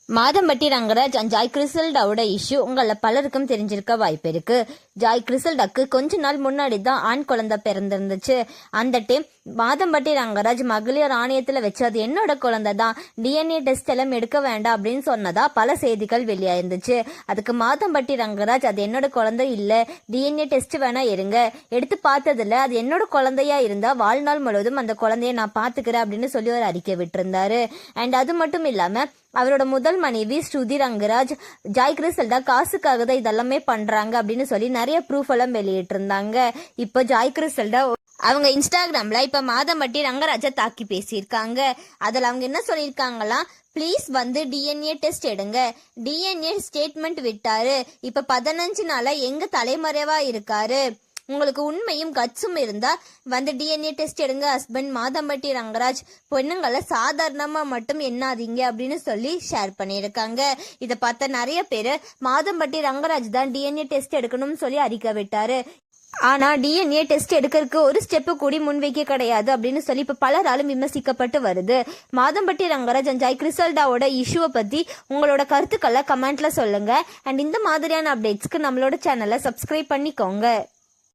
Madhampatti Rangaraj and Joy கிறிசல்டாவோட issue உங்களை பலருக்கும் தெரிஞ்சிருக்க வாய்ப்பு இருக்கு. ஜாய் கிறிசல்டாக்கு கொஞ்ச நாள் முன்னாடி தான் ஆண் குழந்தை பிறந்திருந்துச்சு. அந்த டைம் மாதம்பட்டி ரங்கராஜ் மகளிர் ஆணையத்துல வச்சு அது என்னோட குழந்தை தான், டிஎன்ஏ டெஸ்ட் எல்லாம் எடுக்க வேண்டாம் அப்படின்னு சொன்னதா பல செய்திகள் வெளியாயிருந்துச்சு. அதுக்கு மாதம்பட்டி ரங்கராஜ் அது என்னோட குழந்தை இல்ல, டிஎன்ஏ டெஸ்ட் வேணா இருங்க, எடுத்து பார்த்ததுல அது என்னோட குழந்தையா இருந்தா வாழ்நாள் முழுவதும் அந்த குழந்தைய நான் பாத்துக்கிறேன் அப்படின்னு சொல்லி ஒரு அறிக்கை விட்டிருந்தாரு. அண்ட் அது மட்டும் இல்லாம அவரோட முதல் மனைவி ஸ்ருதி ரங்கராஜ் ஜாய் கிறிசல்டா காசுக்காக தான் இதெல்லாமே பண்றாங்க அப்படின்னு சொல்லி நிறைய ப்ரூஃப் எல்லாம் வெளியிட்டு இருந்தாங்க. இப்போ ஜாய் கிறிசல்டா அவங்க இன்ஸ்டாகிராம்ல இப்ப மாதம்பட்டி ரங்கராஜை தாக்கி பேசியிருக்காங்க. அதுல அவங்க என்ன சொல்லியிருக்காங்களாம், ப்ளீஸ் வந்து டிஎன்ஏ டெஸ்ட் எடுங்க, டிஎன்ஏ ஸ்டேட்மெண்ட் விட்டாரு, இப்ப 15 நாளா எங்க தலைமறைவா இருக்காரு, உங்களுக்கு உண்மையும் கட்சும் இருந்தா வந்து டிஎன்ஏ டெஸ்ட் எடுங்க ஹஸ்பண்ட் மாதம்பட்டி ரங்கராஜ், பொண்ணுங்களை சாதாரணமா மட்டும் எண்ணாதீங்க அப்படின்னு சொல்லி ஷேர் பண்ணியிருக்காங்க. இதை பார்த்த நிறைய பேரு மாதம்பட்டி ரங்கராஜ் தான் டிஎன்ஏ டெஸ்ட் எடுக்கணும்னு சொல்லி அறிக்கை விட்டாரு. ஆனா டிஎன்ஏ டெஸ்ட் எடுக்கிறதுக்கு ஒரு ஸ்டெப்பு கூடி முன்வைக்க கிடையாது அப்படின்னு சொல்லி இப்ப பலராலும் விமர்சிக்கப்பட்டு வருது. மாதம்பட்டி ரங்கராஜ் அண்ட் ஜாய் கிறிசல்டாவோட இஷ்யூவை பத்தி உங்களோட கருத்துக்களை கமெண்ட்ல சொல்லுங்க. அண்ட் இந்த மாதிரியான அப்டேட்ஸ்க்கு நம்மளோட சேனலை சப்ஸ்கிரைப் பண்ணிக்கோங்க.